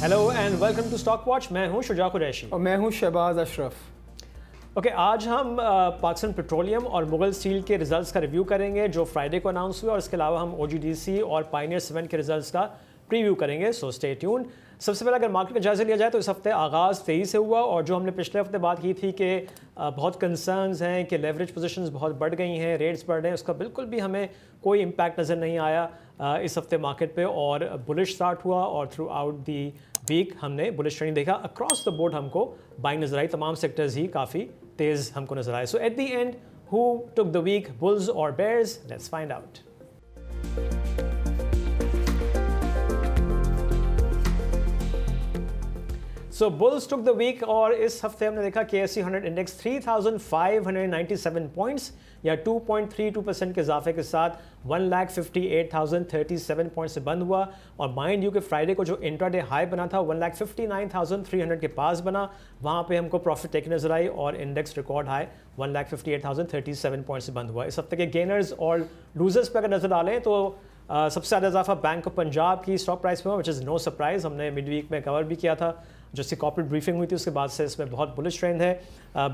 Hello and welcome to stock watch. मैं हूं शुजा कुरैशी और मैं हूं शहबाज अशरफ। ओके, आज हम पाकिस्तान पेट्रोलियम और मुगल स्टील के रिजल्ट्स का रिव्यू करेंगे जो फ्राइडे को अनाउंस हुए, और इसके अलावा हम ओजीडीसी और पायनियर सीमेंट के रिजल्ट्स का प्रीव्यू करेंगे। So stay tuned. सबसे पहले अगर मार्केट का जायजा लिया जाए तो इस हफ्ते आगाज़ तेज़ी से हुआ, और जो हमने पिछले हफ्ते बात की थी कि बहुत कंसर्न्स हैं कि लेवरेज पोजीशंस बहुत बढ़ गई हैं, रेट्स बढ़ रहे हैं, उसका बिल्कुल भी हमें कोई इम्पैक्ट नज़र नहीं आया इस हफ्ते मार्केट पे, और बुलिश स्टार्ट हुआ और थ्रू आउट दी वीक हमने बुलिश ट्रेंडिंग देखा। अक्रॉस द बोर्ड हमको बाइंग नजर आई, तमाम सेक्टर्स ही काफ़ी तेज़ हमको नजर आए। So at the end who took the week, bulls और bears? Let's find out. So bulls took the week, और इस हफ्ते हमने देखा KSE 100 इंडेक्स 3,597 पॉइंट्स या 2.32% के इजाफे के साथ 1,58,037 पॉइंट से बंद हुआ। और माइंड यू कि फ्राइडे को जो इंट्राडे हाई बना था 1,59,300 के पास बना, वहाँ पे हमको प्रॉफिट टेक नजर आई और इंडेक्स रिकॉर्ड हाई 1,58,037 पॉइंट से बंद हुआ। इस हफ्ते के गेनर्स और लूजर्स पर अगर नजर डालें तो सबसे ज़्यादा इजाफा बैंक ऑफ पंजाब की स्टॉक प्राइस में हुआ, विच इज़ नो सरप्राइज। हमने मिड वीक में कवर भी किया था, जिसकी कॉर्पोरेट ब्रीफिंग हुई थी, उसके बाद से इसमें बहुत बुलिश ट्रेंड है।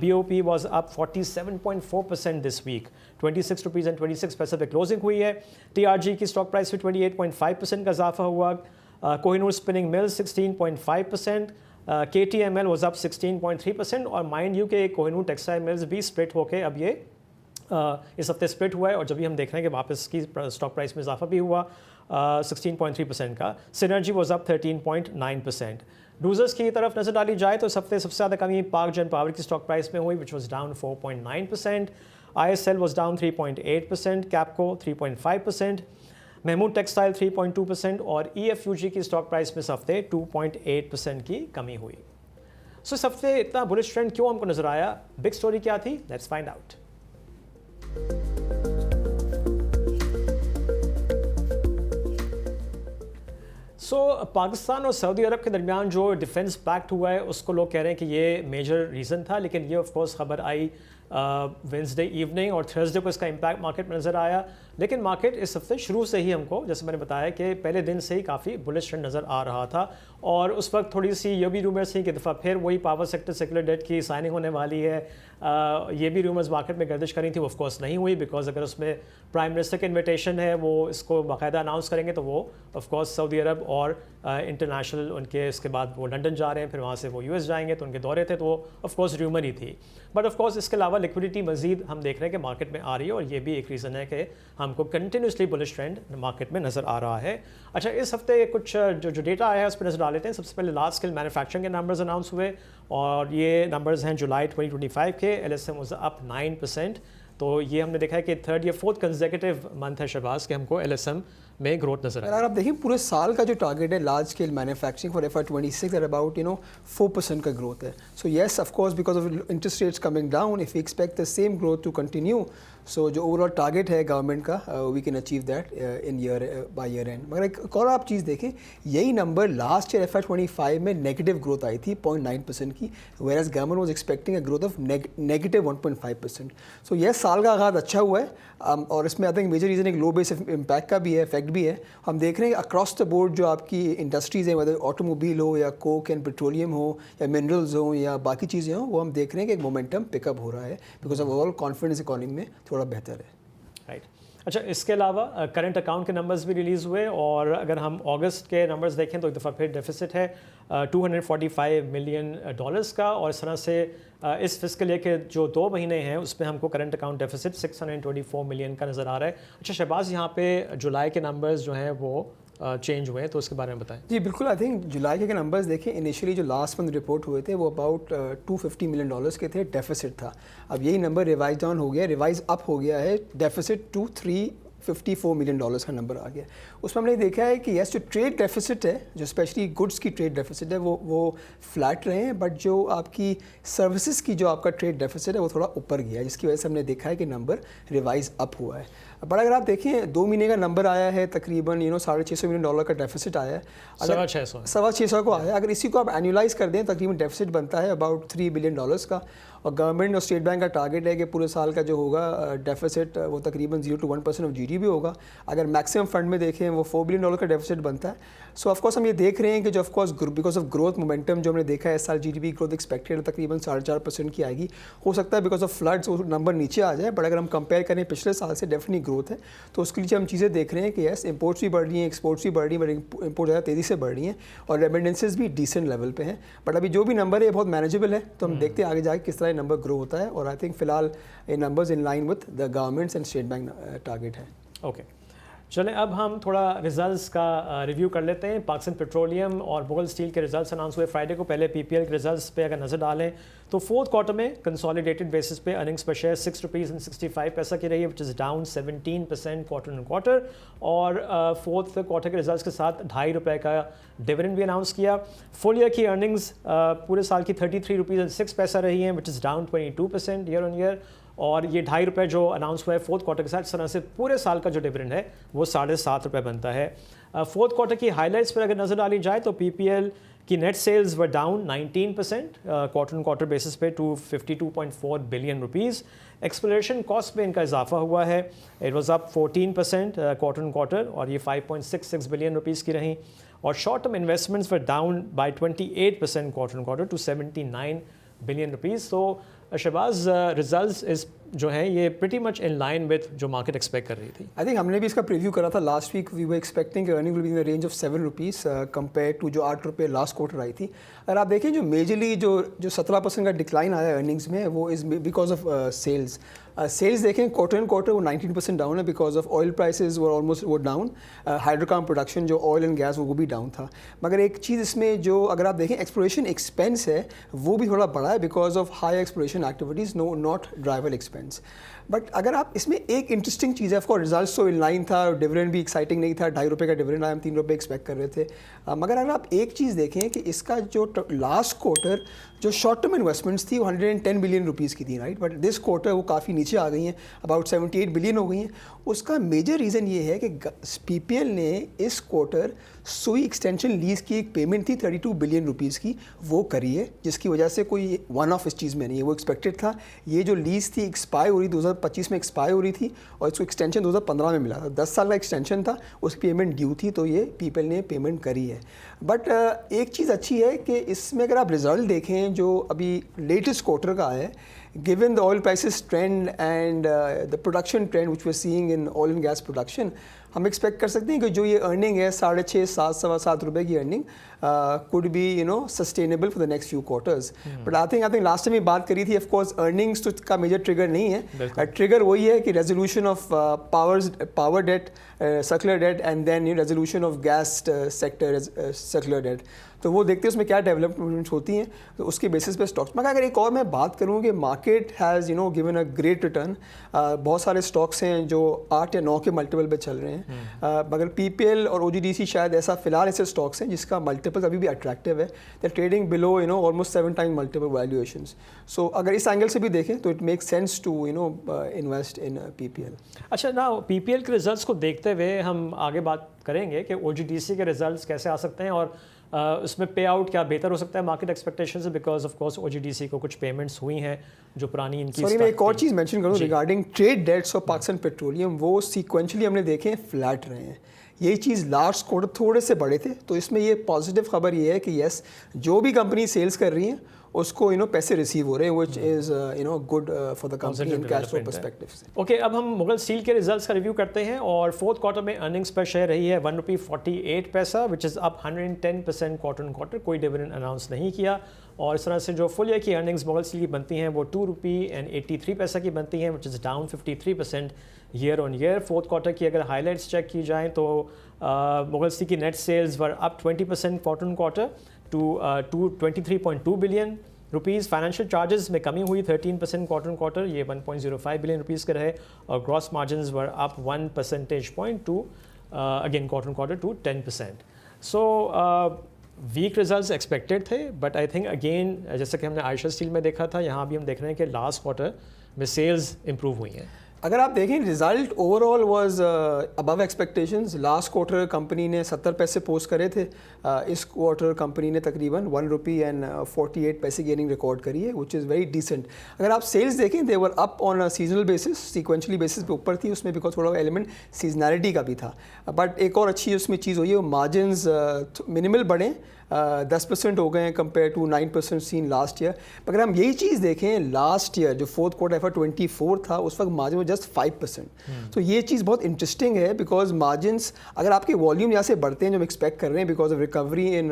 BOP was up 47.4% this week, 26 rupees and 26 paise पे क्लोजिंग हुई है। TRG की स्टॉक प्राइस में 28.5% का इजाफा हुआ। Kohinoor spinning mill 16.5%, KTML was up 16.3%, और माइंड यू के कोहिनूर टेक्सटाइल मिल्स भी स्प्लिट होके अब ये इस हफ्ते स्प्लिट हुआ है, और जब भी हम देख रहे हैं कि वापस की स्टॉक प्राइस में इजाफा भी हुआ 16.3% का। Synergy was up 13.9%। लूजर्स की तरफ नजर डाली जाए तो इस हफ्ते सबसे ज़्यादा कमी पाक जन पावर की स्टॉक प्राइस में हुई, which was down 4.9%। ISL was down 3.8%, Kapco 3.5%, Mahmood textile 3.2%, और EFUG की स्टॉक प्राइस में इस हफ्ते 2.8% की कमी हुई। सो इस हफ्ते इतना बुलिश ट्रेंड क्यों हमको नजर आया? बिग स्टोरी क्या थी? Let's find out. पाकिस्तान और सऊदी अरब के दरमियान जो डिफेंस पैक्ट हुआ है उसको लोग कह रहे हैं कि ये मेजर रीज़न था, लेकिन ये ऑफ कोर्स खबर आई वेंसडे इवनिंग, और थर्सडे को इसका इम्पैक्ट मार्केट में नज़र आया। लेकिन मार्केट इस हफ्ते शुरू से ही हमको, जैसे मैंने बताया कि पहले दिन से ही काफ़ी बुलिश ट्रेंड नज़र आ रहा था, और उस वक्त थोड़ी सी ये भी रूमर्स थी कि दफ़ा फिर वही पावर सेक्टर सेक्युलर डेट की साइनिंग होने वाली है। ये भी रूमर्स मार्केट में गर्दिश करी थी, वो ऑफ कोर्स नहीं हुई, बिकॉज अगर उसमें प्राइम मिनिस्टर का इन्विटेशन है, वो इसको बाकायदा अनाउंस करेंगे, तो वो ऑफ कोर्स सऊदी अरब और इंटरनेशनल उनके, इसके बाद वो लंदन जा रहे हैं, फिर वहाँ से वो US जाएंगे, तो उनके दौरे थे, तो वो ऑफ कोर्स रूमर ही थी। बट ऑफ कोर्स इसके अलावा लिक्विडिटी मजीद हम देख रहे हैं कि मार्केट में आ रही है, और ये भी एक रीज़न है कि हमको कंटिन्यूसली बुलिश ट्रेंड मार्केट में नज़र आ रहा है। अच्छा, इस हफ्ते कुछ जो डेटा आया है उस पर नज़र डाल लेते हैं। सबसे पहले लार्ज स्केल मैन्युफैक्चरिंग के नंबर्स अनाउंस हुए, और ये नंबर्स हैं जुलाई 2025 के। LSM वाज अप 9%, तो ये हमने देखा है कि थर्ड या फोर्थ कंसेक्यूटिव मंथ है शहबाज के हमको LSM में ग्रोथ नजर आया। अगर आप देखिए पूरे साल का जो टारगेट है large scale manufacturing for FY26 at about 4% का ग्रोथ है। So yes, of course because of interest rates coming down, if we expect the same growth to continue, so जो ओवरऑल टारगेट है गवर्नमेंट का, we can achieve that in year by year end. मगर एक और आप चीज़ देखें, यही number last year FY25 में नेगेटिव ग्रोथ आई थी 0.9% की, whereas government was expecting a growth of negative 1.5%। So yes, साल का आगाज़ अच्छा हुआ है, और इसमें आई थिंक मेजर रीज़न एक लो बेस इम्पैक्ट का भी है, इफेक्ट भी है। हम देख रहे हैं अक्रॉस द बोर्ड जो आपकी इंडस्ट्रीज़ हैं, वेदर ऑटोमोबाइल हो या कोक एंड पेट्रोलियम हो या मिनरल्स हो या बाकी चीज़ें हो, वो हम देख रहे हैं कि एक मोमेंटम पिकअप हो रहा है, because of overall confidence economy में थोड़ा बेहतर है। राइट। अच्छा, इसके अलावा करंट अकाउंट के नंबर्स भी रिलीज़ हुए, और अगर हम अगस्त के नंबर्स देखें तो एक दफ़ा फिर डेफिसिट है $245 मिलियन का, और इस तरह से इस फिस्कल ईयर के जो 2 महीने हैं उसमें हमको करंट अकाउंट डेफिसिट 624 मिलियन का नज़र आ रहा है। अच्छा शहबाज, यहाँ पे जुलाई के नंबर्स जो हैं वो चेंज हुए हैं, तो उसके बारे में बताएं। जी बिल्कुल, आई थिंक जुलाई के नंबर्स देखें, इनिशियली जो लास्ट मंथ रिपोर्ट हुए थे वो अबाउट $250 मिलियन के थे, डेफिसिट था। अब यही नंबर रिवाइज डाउन हो गया, रिवाइज अप हो गया है, डेफिसिट टू $354 मिलियन का नंबर आ गया। उसमें हमने देखा है कि यस, जो ट्रेड डेफिसिट है, जो स्पेशली गुड्स की ट्रेड डेफिसिट है, वो फ्लैट रहे हैं, बट जो आपकी सर्विसेज की जो आपका ट्रेड डेफिसिट है वो थोड़ा ऊपर गया है, जिसकी वजह से हमने देखा है कि नंबर रिवाइज अप हुआ है। बट अगर आप देखें 2 महीने का नंबर आया है तकरीबन $650 मिलियन का डेफिसिट आया है, $650 को आया है। अगर इसी को आप एनुअलाइज कर दें तकरीबन डेफिसिट बनता है अबाउट $3 बिलियन का, और गवर्नमेंट और स्टेट बैंक का टारगेट है कि पूरे साल का जो होगा डेफिसिट वो तकरीबन 0 to 1% ऑफ जीडीपी होगा। अगर मैक्सिमम फंड में देखें वो $4 बिलियन का डेफिसिट बनता है। सो ऑफकोर्स हम ये देख रहे हैं कि जो of course because of growth momentum जो हमने देखा है इस साल जीडीपी ग्रोथ एक्सपेक्टेड तकरीबन 4.5% की आएगी। हो सकता है बिकॉज ऑफ फ्लड्स वो नंबर नीचे आ जाए, बट अगर हम कंपेयर करें पिछले साल से डेफिनेटली ग्रोथ है। तो उसके लिए हम चीज़ें देख रहे हैं कि यस इंपोर्ट्स भी बढ़ रही हैं, एक्सपोर्ट्स भी बढ़ रही हैं, बट इंपोर्ट ज़्यादा तेज़ी से बढ़ रही हैं और रेमिटेंसेज भी डिसेंट लेवल पे हैं। बट अभी जो भी नंबर है बहुत मैनेजेबल है, तो हम देखते हैं आगे जाके किस तरह ये नंबर ग्रो होता है। और आई थिंक फिलहाल ये numbers in line with the governments and state bank target है। ओके, चलें अब हम थोड़ा रिजल्ट्स का रिव्यू कर लेते हैं। पाकिस्तान पेट्रोलियम और मुगल स्टील के रिजल्ट्स अनाउंस हुए फ्राइडे को। पहले पीपीएल के रिजल्ट्स पे अगर नज़र डालें तो फोर्थ क्वार्टर में कंसोलिडेटेड बेसिस पे अर्निंग्स पर शेयर ₹6.65 की रही है, which is down 17% quarter on quarter. और फोर्थ क्वार्टर के रिजल्ट्स के साथ ₹2.5 का डिविडेंड भी अनाउंस किया। फुल ईयर की अर्निंग्स पूरे साल की ₹33.06 रही हैं, which is down 22% year on year. और ये ₹2.5 जो अनाउंस हुआ है फोर्थ क्वार्टर के साथ, इस तरह से पूरे साल का जो डिविडेंड है वो ₹7.5 बनता है। फोर्थ क्वार्टर की हाइलाइट्स पर अगर नज़र डाली जाए तो पीपीएल की net sales were down 19% quarter on quarter basis पे टू ₹52.4 बिलियन। एक्सप्लोरेशन कॉस्ट में इनका इजाफा हुआ है, it was up 14% quarter on quarter और ये ₹5.66 बिलियन की रहीं। और short term investments were down by 28% quarter on quarter to ₹79 billion. So शहबाज रिजल्ट्स इस जो है ये pretty much in line with जो मार्केट एक्सपेक्ट कर रही थी। आई थिंक हमने भी इसका प्रीव्यू करा था last week. We were expecting earning will be in the range of ₹7 compare to जो ₹8 लास्ट क्वार्टर आई थी। अगर आप देखें जो मेजरली जो 17% का डिक्लाइन आया अर्निंग्स में वो is because of sales. Sales देखें क्वार्टर एंड क्वार्टर वो 19% डाउन है बिकॉज ऑफ ऑयल प्राइसेस वो ऑलमोस्ट वो डाउन। हाइड्रोकार्बन प्रोडक्शन जो ऑयल एंड गैस वो भी डाउन था। मगर एक चीज़ इसमें जो अगर आप देखें एक्सप्लोरेशन एक्सपेंस है वो भी थोड़ा बड़ा है because of high exploration activities, no not driver expense. But अगर आप इसमें एक इंटरेस्टिंग चीज़ है, ऑफकोर्स रिजल्ट तो इन लाइन था, डिविडेंड भी एक्साइटिंग नहीं था, ₹2.5 का डिविडेंड आया, हम ₹3 एक्सपेक्ट कर रहे थे। मगर अगर आप एक चीज़ देखें कि इसका जो लास्ट क्वार्टर जो शॉर्ट टर्म इन्वेस्टमेंट्स थी वो ₹110 बिलियन की थी, राइट। बट दिस क्वार्टर वो काफ़ी नीचे आ गई हैं, अबाउट 78 बिलियन हो गई हैं। उसका मेजर रीज़न ये है कि पीपीएल ने इस क्वार्टर सुई एक्सटेंशन लीज की एक पेमेंट थी ₹32 बिलियन की, वो करी है, जिसकी वजह से कोई वन ऑफ इस चीज़ में नहीं है, वो एक्सपेक्टेड था। ये जो लीज थी एक्सपायर हो रही 2025 में एक्सपायर हो रही थी और इसको एक्सटेंशन 2015 में मिला था, 10 साल का एक्सटेंशन था, उसकी पेमेंट ड्यू थी, तो ये पीपीएल ने पेमेंट करी है। बट एक चीज़ अच्छी है कि इसमें अगर आप रिज़ल्ट देखें जो अभी लेटेस्ट क्वार्टर का है, given the oil prices trend and the production trend which we're seeing in oil and gas production, हम एक्सपेक्ट कर सकते हैं कि जो ये अर्निंग है ₹6.5, ₹7 की earning could be sustainable for the next few quarters. But I think last time ये बात करी थी, ऑफ कोर्स अर्निंग्स तो का मेजर ट्रिगर नहीं है। ट्रिगर वही है कि resolution of power debt, circular debt and then resolution of gas sector circular debt, तो वो देखते हैं उसमें क्या डेवलपमेंट्स होती हैं, तो उसके बेसिस पे स्टॉक्स। मगर अगर एक और मैं बात करूँ कि market has given a great return, बहुत सारे स्टॉक्स हैं जो 8 या 9 के मल्टीपल पे चल रहे हैं, मगर पीपीएल और ओजीडीसी शायद ऐसा फिलहाल ऐसे स्टॉक्स हैं जिसका मल्टीपल अभी भी अट्रैक्टिव है, they trading below almost 7 time multiple valuations. So अगर इस एंगल से भी देखें तो it makes sense to invest in PPL. अच्छा ना, पीपीएल के रिजल्ट्स को देखते हुए हम आगे बात करेंगे कि ओजीडीसी के रिजल्ट्स कैसे आ सकते हैं और उसमें पे आउट क्या बेहतर हो सकता है मार्केट एक्सपेक्टेशन से, बिकॉज ऑफ कोर्स ओजीडीसी को कुछ पेमेंट्स हुई हैं जो पुरानी इनकी। सॉरी मैं एक और चीज़ मेंशन करूँ regarding trade debts of Pakistan Petroleum, वो सीक्वेंशली हमने देखे फ्लैट रहे हैं। यही चीज़ लास्ट क्वार्टर थोड़े से बड़े थे, तो इसमें ये पॉजिटिव खबर ये है कि यस जो भी कंपनी सेल्स कर रही हैं उसको पैसे रिसीव हो रहे हैं, which is good for the company in cash flow perspective से। ओके, अब हम मुगल स्टील के रिजल्ट्स का रिव्यू करते हैं और फोर्थ क्वार्टर में अर्निंग्स पर शेयर रही है ₹1.48, which is up 110% quarter on quarter. कोई डिविडेंड अनाउंस नहीं किया और इस तरह से जो फुल ईयर की अर्निंग्स मुगल स्टील की बनती हैं वो ₹2.83 की बनती हैं, which is down 53% year on year. Fourth quarter की अगर हाईलाइट्स चेक की जाएँ तो मुगल स्टील की net sales were up 20% quarter on quarter to ₹23.2 billion. Financial charges में कमी हुई 13% क्वार्टर ऑन क्वार्टर, ये ₹1.05 बिलियन के रहे और gross margins were up 1 percentage point to again quarter on quarter to 10%। So weak results expected थे, but I think again जैसा कि हमने आयशा स्टील में देखा था, यहाँ भी हम देख रहे हैं कि लास्ट क्वार्टर में सेल्स इंप्रूव हुई हैं। अगर आप देखें result overall was above expectations. Last quarter company ने 70 पैसे पोस्ट करे थे, इस क्वार्टर कंपनी ने तकरीबन ₹1.48 की अर्निंग रिकॉर्ड करी है, विच इज़ वेरी डिसेंट। अगर आप सेल्स देखें they were up on a seasonal basis, sequentially basis पे ऊपर थी, उसमें बिकॉज थोड़ा एलिमेंट सीजनैलिटी का भी था। बट एक और अच्छी उसमें चीज़ हुई है, मार्जिन मिनिमल बढ़े, 10% हो गए हैं compare to 9% seen last year. अगर हम यही चीज़ देखें लास्ट ईयर जो फोर्थ क्वार्टर FY24 था उस वक्त मार्जिन जस्ट 5%। तो ये चीज़ बहुत इंटरेस्टिंग है बिकॉज मार्जिन्स अगर आपके वॉल्यूम यहाँ से बढ़ते हैं जो हम एक्सपेक्ट कर रहे हैं because of recovery in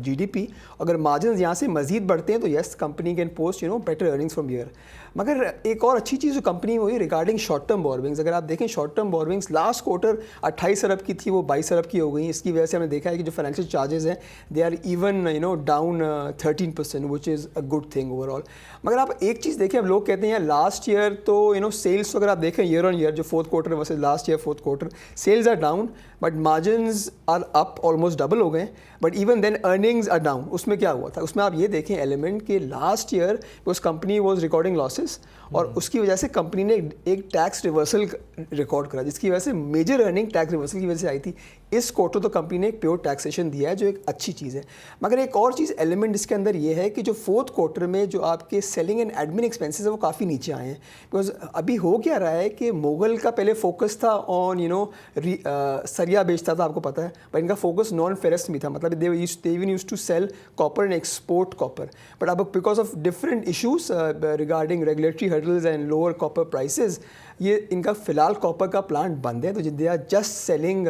GDP, अगर मार्जिन यहाँ से मजीद बढ़ते हैं तो yes company can post better earnings from year. मगर एक और अच्छी चीज़ जो कंपनी में हुई रिगार्डिंग शॉर्ट टर्म बोरविंग्स, अगर आप देखें शॉर्ट टर्म बोरविंग्स लास्ट क्वार्टर 28 अरब की थी, वो 22 अरब की हो गई। इसकी वजह से हमने देखा है कि जो फाइनेंशियल चार्जेस हैं they are even down 13%, which is a good thing overall. मगर आप एक चीज़ देखें, अब लोग कहते हैं लास्ट ईयर तो सेल्स अगर आप देखें ईयर ऑन ईयर जो fourth quarter versus last year fourth quarter, sales are down but margins are up, almost double हो गए, but even then earnings are down. उसमें क्या हुआ था, उसमें आप ये देखें एलिमेंट के लास्ट ईयर उस कंपनी वॉज रिकॉर्डिंग लॉसेस और उसकी वजह से कंपनी ने एक टैक्स रिवर्सल रिकॉर्ड करा जिसकी वजह से मेजर अर्निंग टैक्स रिवर्सल की वजह से आई थी। इस क्वार्टर तो कंपनी ने एक प्योर टैक्सेशन दिया है जो एक अच्छी चीज़ है। मगर एक और चीज़ एलिमेंट इसके अंदर ये है कि जो फोर्थ क्वार्टर में जो आपके सेलिंग एंड एडमिन एक्सपेंसेस है वो काफ़ी नीचे आए हैं। बिकॉज अभी हो क्या रहा है कि मोगल का पहले फोकस था ऑन सरिया बेचता था, आपको पता है, बट इनका फोकस नॉन फेरस भी था, मतलब they even used to sell copper and export copper. But अब because of different issues regarding regulatory hurdles and lower copper prices, ये इनका फ़िलहाल कॉपर का प्लांट बंद है, तो दे आर जस्ट सेलिंग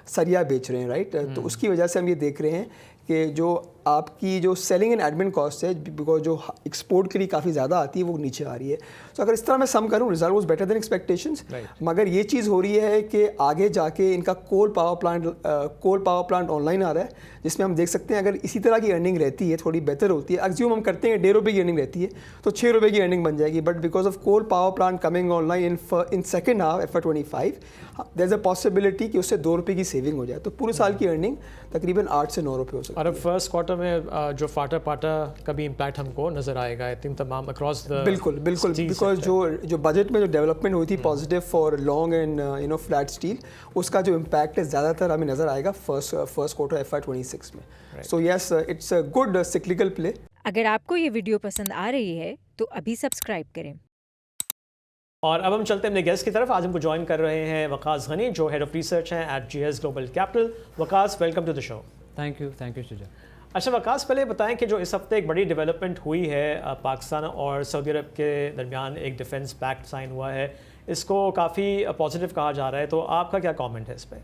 सरिया बेच रहे हैं, राइट। तो उसकी वजह से हम ये देख रहे हैं कि जो आपकी जो सेलिंग एंड एडमिन कॉस्ट है बिकॉज जो एक्सपोर्ट के लिए काफ़ी ज़्यादा आती है वो नीचे आ रही है। तो अगर इस तरह मैं सम करूँ result was better than expectations. मगर ये चीज़ हो रही है कि आगे जाके इनका कोल पावर प्लांट ऑनलाइन आ रहा है जिसमें हम देख सकते हैं अगर इसी तरह की अर्निंग रहती है, थोड़ी बेहतर होती है, एक्ज्यूम हम करते हैं ₹1.5 की अर्निंग रहती है तो ₹6 की अर्निंग बन जाएगी। But because of coal power plant coming online in second half FY25 there is a possibility कि उससे ₹2 की सेविंग हो जाए, तो पूरे साल की अर्निंग तकरीबन ₹8 से ₹9 हो सकती है। और अब फर्स्ट क्वार्टर में जो फाटा पाटा का भी इम्पैक्ट हमको नज़र आएगा आई थिंक तमाम अक्रॉस द बिल्कुल बिकॉज जो बजट में जो डेवलपमेंट हुई थी positive for long and flat steel, उसका जो इम्पैक्ट है ज़्यादातर हमें नज़र आएगा फर्स्ट क्वार्टर FY26 में। So yes it's a good cyclical play. अगर आपको ये वीडियो पसंद आ रही है तो अभी सब्सक्राइब करें। और अब हम चलते हैं अपने गेस्ट की तरफ। आज हमको ज्वाइन कर रहे हैं वकास गनी जो हेड ऑफ रिसर्च हैं at GS global capital. Waqas, welcome to the show. Thank you Shuja. अच्छा वकास, पहले बताएं कि जो इस हफ्ते एक बड़ी डेवलपमेंट हुई है पाकिस्तान और सऊदी अरब के दरमियान एक डिफेंस पैक्ट साइन हुआ है, इसको काफ़ी पॉजिटिव कहा जा रहा है, तो आपका क्या कमेंट है इस पर?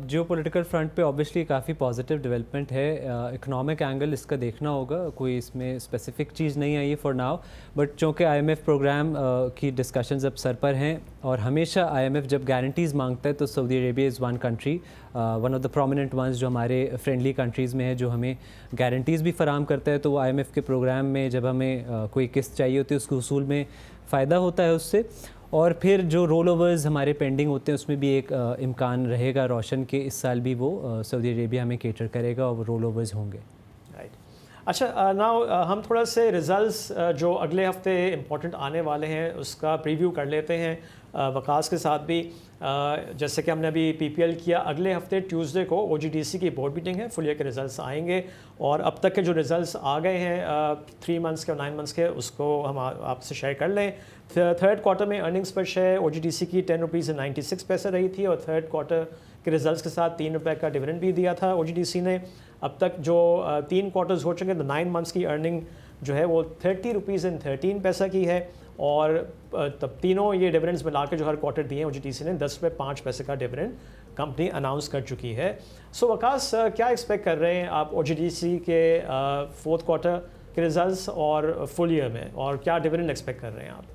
जो पॉलिटिकल फ्रंट पे ऑब्वियसली काफ़ी पॉजिटिव डेवलपमेंट है। इकोनॉमिक एंगल इसका देखना होगा, कोई इसमें स्पेसिफिक चीज़ नहीं आई है फॉर नाउ, बट चूँकि IMF प्रोग्राम की डिस्कशंस अब सर पर हैं और हमेशा IMF जब गारंटीज़ मांगता है तो Saudi Arabia is one country, one of the prominent ones जो हमारे फ्रेंडली कंट्रीज़ में है जो हमें गारंटीज़ भी फराम करता है। तो वो IMF के प्रोग्राम में जब हमें कोई किस्त चाहिए होती है उसके उसूल में फ़ायदा होता है उससे। और फिर जो रोल ओवर्स हमारे पेंडिंग होते हैं उसमें भी एक इम्कान रहेगा रोशन के इस साल भी वो सऊदी अरेबिया हमें केटर करेगा और वो रोल ओवर्स होंगे। राइट। अच्छा नाउ हम थोड़ा से रिजल्ट्स जो अगले हफ्ते इम्पोर्टेंट आने वाले हैं उसका प्रीव्यू कर लेते हैं वकास के साथ भी। जैसे कि हमने अभी PPL किया, अगले हफ्ते ट्यूसडे को OGDC की बोर्ड मीटिंग है, फुल ईयर के रिजल्ट्स आएंगे और अब तक के जो रिजल्ट्स आ गए हैं 3 मंथ्स के और 9 मंथ्स के उसको हम आपसे शेयर कर लें। थर्ड क्वार्टर में अर्निंग्स पर शेयर OGDC की ₹10.96 रही थी और थर्ड क्वार्टर के रिजल्ट्स के साथ ₹3 का डिविडेंड भी दिया था OGDC ने। अब तक जो 3 क्वार्टर्स हो चुके हैं तो 9 मंथ्स की अर्निंग जो है वो ₹30.13 की है और तब तीनों ये डिविडेंड्स मिला के जो हर क्वार्टर दिए हैं OGDC ने ₹10.05 का डिविडेंड कंपनी अनाउंस कर चुकी है। सो वकास, क्या एक्सपेक्ट कर रहे हैं आप OGDC के फोर्थ क्वार्टर के रिजल्ट्स और फुल ईयर में, और क्या डिविडेंड एक्सपेक्ट कर रहे हैं आप?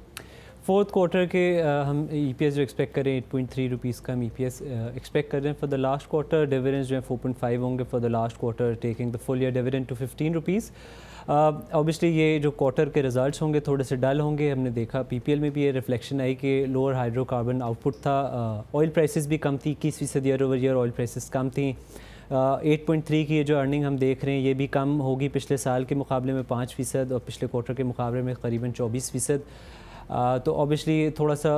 फोर्थ क्वार्टर के हम EPS जो एक्सपेक्ट करें ₹8.3 का हम EPS एक्सपेक्ट कर रहे हैं। For the last quarter dividends जो है 4.5 होंगे for the last quarter, taking the full year dividend to ₹15। Obviously ये जो क्वार्टर के रिजल्ट्स होंगे थोड़े से डल होंगे। हमने देखा PPL में भी ये रिफ्लेक्शन आई कि लोअर हाइड्रोकार्बन आउटपुट था, ऑयल प्राइसेस भी कम थी, 21% year over year oil prices कम थी। 8.3 की ये जो अर्निंग हम देख रहे हैं ये भी कम होगी पिछले साल के मुकाबले में 5% और पिछले क्वार्टर के मुकाबले में करीबन 24%। तो ऑब्वियसली थोड़ा सा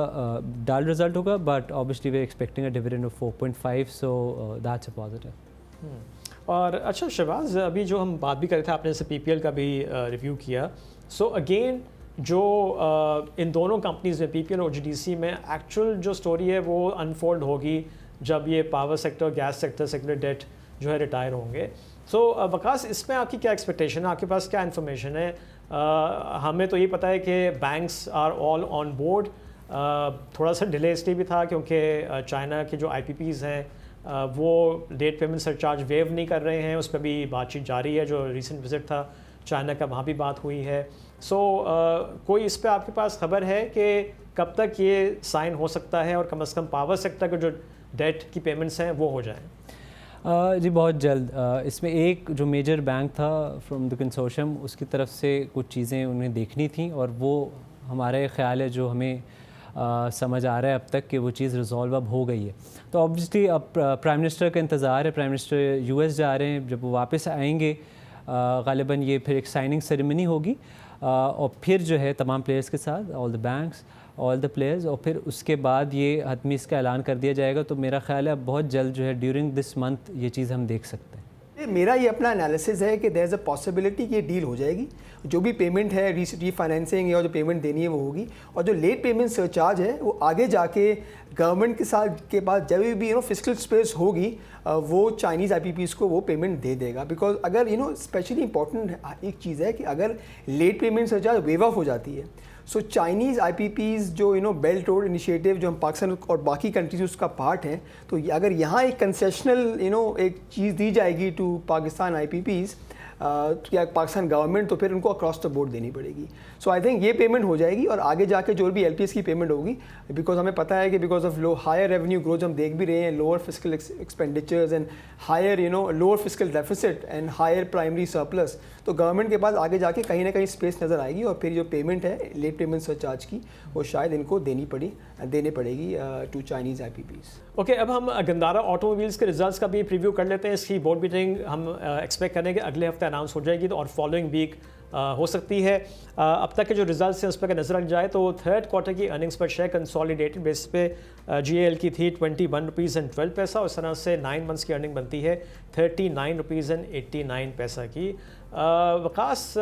डल रिजल्ट होगा, but obviously we are expecting a dividend of 4.5, so that's a positive. और अच्छा शहबाज, अभी जो हम बात भी कर रहे थे, आपने जैसे PPL का भी रिव्यू किया, सो अगेन जो इन दोनों कंपनीज में PPL और OGDC में एक्चुअल जो स्टोरी है वो अनफोल्ड होगी जब ये power sector, gas sector, sector debt जो है रिटायर होंगे। सो वकास, इसमें आपकी क्या एक्सपेक्टेशन है, आपके पास क्या इन्फॉर्मेशन है? हमें तो ये पता है कि banks are all on board, थोड़ा सा डिले इसलिए भी था क्योंकि चाइना के जो IPPs हैं वो लेट पेमेंट सरचार्ज वेव नहीं कर रहे हैं, उस पर भी बातचीत जारी है। जो रिसेंट विजिट था चाइना का, वहाँ भी बात हुई है। सो कोई इस पर आपके पास खबर है कि कब तक ये साइन हो सकता है और कम से कम पावर सेक्टर के जो डेट की पेमेंट्स हैं वो हो जाएं? जी बहुत जल्द। इसमें एक जो मेजर बैंक था फ्रॉम द कंसोर्शियम, उसकी तरफ से कुछ चीज़ें उन्हें देखनी थी और वो हमारे ख्याल है जो हमें समझ आ रहा है अब तक कि वो चीज़ रिजॉल्व अब हो गई है। तो ऑब्वियसली अब प्राइम मिनिस्टर का इंतज़ार है, प्राइम मिनिस्टर US जा रहे हैं, जब वो वापस आएंगे ग़ालिबन ये फिर एक साइनिंग सेरेमनी होगी और फिर जो है तमाम प्लेयर्स के साथ, all the banks, all the players, और फिर उसके बाद ये हतमी इसका ऐलान कर दिया जाएगा। तो मेरा ख्याल है अब बहुत जल्द जो है ड्यूरिंग दिस मंथ ये चीज़ हम देख सकते हैं। मेरा ये अपना एनालिसिस है कि देयर इज़ अ पॉसिबिलिटी कि ये डील हो जाएगी, जो भी पेमेंट है रीफाइनेंसिंग या जो पेमेंट देनी है वो होगी, और जो लेट पेमेंट सरचार्ज है वो आगे जाके गवर्नमेंट के साथ के बाद जब भी फिस्कल स्पेस होगी वो चाइनीज़ IPPs को वो पेमेंट दे देगा। बिकॉज अगर स्पेशली इंपॉर्टेंट एक चीज़ है कि अगर late payment surcharge waive off हो जाती है, सो चाइनीज़ IPPs जो बेल्ट रोड इनिशिएटिव जो हम पाकिस्तान और बाकी कंट्रीज उसका पार्ट है, तो अगर यहाँ एक कंसेशनल एक चीज़ दी जाएगी टू पाकिस्तान IPPs या पाकिस्तान गवर्नमेंट, तो फिर उनको अक्रॉस द बोर्ड देनी पड़ेगी। सो आई थिंक ये पेमेंट हो जाएगी और आगे जाके जो भी LPS की पेमेंट होगी, बिकॉज हमें पता है कि because of higher revenue growth हम देख भी रहे हैं, lower fiscal expenditures and higher lower fiscal deficit and higher primary surplus, तो गवर्नमेंट के पास आगे जाके कहीं ना कहीं स्पेस नज़र आएगी और फिर जो पेमेंट है लेट पेमेंट सरचार्ज की वो शायद इनको देनी पड़ेगी टू चाइनीज़ IPPs। ओके, अब हम गंदारा ऑटोमोबाइल्स के रिजल्ट्स का भी प्रीव्यू कर लेते हैं। इसकी बोर्ड मीटिंग हम एक्सपेक्ट करें कि अगले हफ्ते अनाउंस हो जाएगी तो और फॉलोइंग वीक हो सकती है। अब तक के जो रिजल्ट्स हैं उस पर नज़र रख जाए तो थर्ड क्वार्टर की अर्निंग्स पर शेयर कंसोलिडेटेड बेसिस पे GAL की थी 21 रुपीज़ एंड 12 पैसा, उस तरह से 9 मंथ्स की अर्निंग बनती है 39 रुपीज़ एंड 89 पैसा की। वकास,